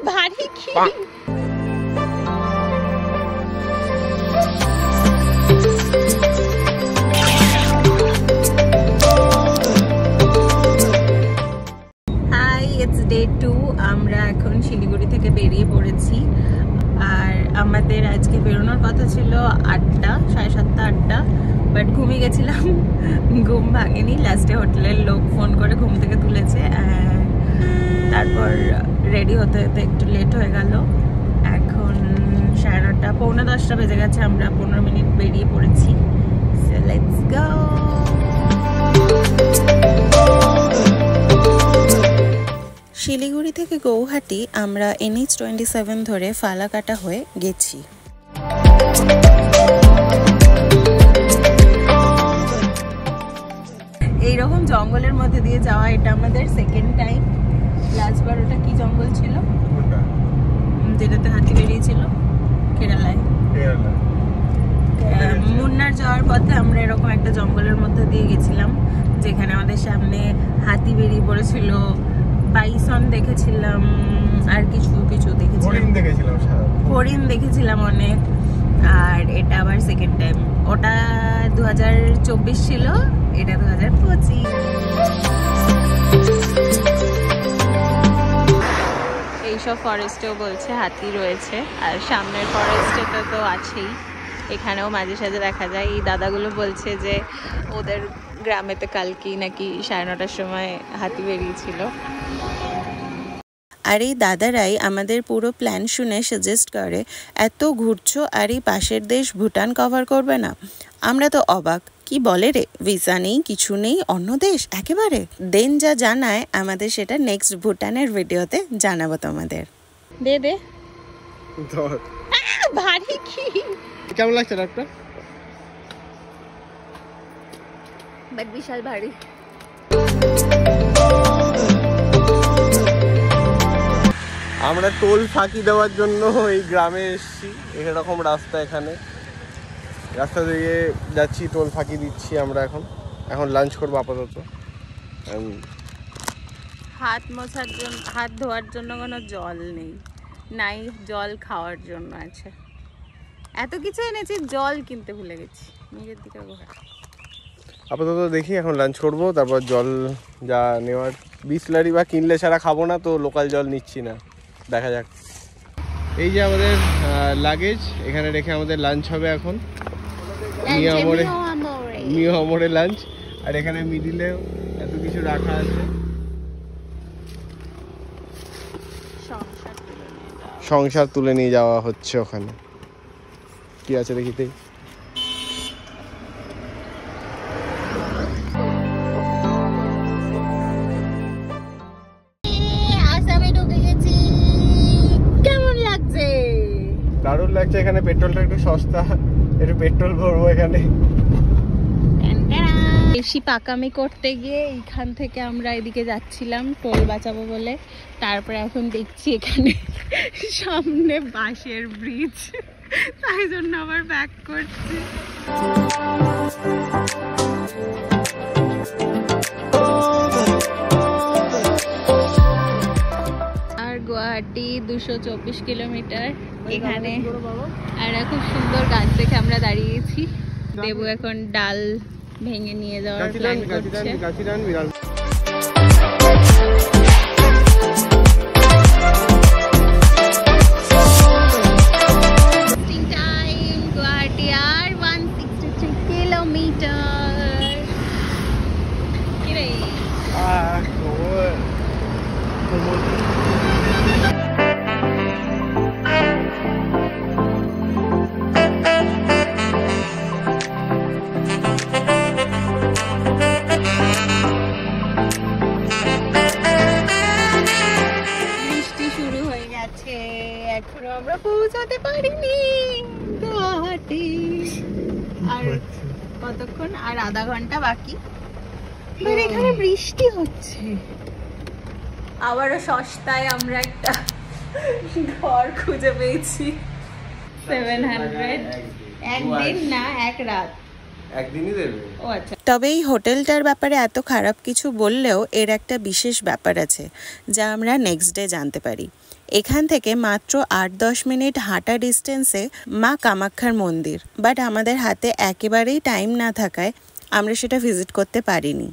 ভারী কি ডে 2 আমরা এখন শিলিগুড়ি থেকে বেরিয়ে পড়েছি আর আমাদের আজকে বেরোনোর কথা ছিল 8টা 7:30 8টা বাট ঘুমিয়ে গেছিলাম ঘুম ভাঙেনি লাস্টে হোটেলের লোক ফোন করে ঘুম থেকে তুলেছে তারপর রেডি হতে হতে একটু লেট হয়ে গেল এখন 9:30 পৌনে 10টা বেজে গেছে আমরা 15 মিনিট বেরিয়ে পড়েছি সো লেটস গো শিলিগুড়ি থেকে গৌহাটি আমরা NH-27 ধরে ফালাকাটা হয়ে গেছি এইরকম জঙ্গলের মধ্যে দিয়ে যাওয়া এটা আমাদের সেকেন্ড টাইম লাস্টবার ওটা কি জঙ্গল ছিল যেটাতে হাতি বেরিয়েছিল কেরালায় মুন্নার যাওয়ার পথে আমরা এরকম একটা জঙ্গলের মধ্যে দিয়ে গেছিলাম যেখানে আমাদের সামনে হাতি বেরিয়ে পড়েছিল বাইসন দেখেছিলাম আর কিছু দেখেছিলাম হরিণ দেখেছিলাম অনেক আর এটা আবার সেকেন্ড টাইম ওটা 2024 ছিল এটা 2025 এইসব ফরেস্টেও বলছে হাতি রয়েছে আর সামনের ফরেস্টে তো আছেই এখানেও মাঝে সাঝে দেখা যায় এই দাদাগুলো বলছে যে ওদের গ্রামেতে কালকে নাকি 9:30টার সময় হাতি বেরিয়েছিল আর এই দাদারাই আমাদের পুরো প্ল্যান শুনে সাজেস্ট করে এত ঘুরছো আর এই পাশের দেশ ভুটান কভার করবে না আমরা তো অবাক কি বলে রে ভিসা নেই কিছু নেই অন্য দেশ একেবারে দেন যা জানায় আমাদের সেটা নেক্সট ভুটানের ভিডিওতে জানাবো তোমাদের দে দে ভারী কি কেমন লাগছে ডাক্তার বাট বিশাল ভারী আমরা টোল ফাঁকি দেওয়ার জন্য এই গ্রামে এসেছি এরকম রাস্তা এখানে রাস্তা দিয়ে যাচ্ছি টোল ফাঁকি দিচ্ছি আমরা এখন লাঞ্চ করবো আপাতত হাত মোছার জন্য হাত ধোয়ার জন্য কোনো জল নেই নাই জল খাওয়ার জন্য আছে এত কিছু এনেছি জল কিনতে ভুলে গেছি নিজের দিকে আপাতত দেখি এখন লাঞ্চ করবো তারপর জল যা নেওয়ার বিসলারি বা কিনলে ছাড়া খাবো না তো লোকাল জল নিচ্ছি না দেখা যাক এই যে আমাদের লাগেজ এখানে রেখে আমাদের লাঞ্চ হবে এখন নিউ আমরে লাঞ্চ আর এখানে মিডিলেও এত কিছু রাখা আছে সংসার তুলে নিয়ে যাওয়া হচ্ছে ওখানে কি আছে দেখিতেই দারুণ লাগছে এখানে পেট্রোলটা একটু সস্তা একটু পেট্রোল ভরবো এখানে বেশি পাকামি করতে গিয়ে এইখান থেকে আমরা এদিকে যাচ্ছিলাম টোল বাঁচাবো বলে তারপরে এখন দেখছি এখানে সামনে বাঁশের ব্রিজ তাই জন্য আবার ব্যাক করছি আর গুয়াহাটি 224 কিলোমিটার এখানে আর খুব সুন্দর গাছ দেখে আমরা দাঁড়িয়েছি দেবু এখন ডাল ভেঙে নিয়ে যাওয়ার প্ল্যান করছে টাইম গুয়াহাটি আর 163 কিলোমিটার এখনো আমরা পৌঁছাতে পারিনি গুয়াহাটি আর কতক্ষণ আর আধা ঘন্টা বাকি এখানে বৃষ্টি হচ্ছে আবারও সস্তায় আমরা একটা ঘর খুঁজে পেয়েছি 700 একদিন না এক রাত একদিনই দেবে। ও আচ্ছা। তবে এই হোটেলটার ব্যাপারে এত খারাপ কিছু বললেও এর একটা বিশেষ ব্যাপার আছে যা আমরা নেক্সট ডে জানতে পারি। এখান থেকে মাত্র 8-10 মিনিট হাঁটা ডিস্টেন্সে মা কামাখ্যার মন্দির, বাট আমাদের হাতে একেবারেই টাইম না থাকায় আমরা সেটা ভিজিট করতে পারিনি।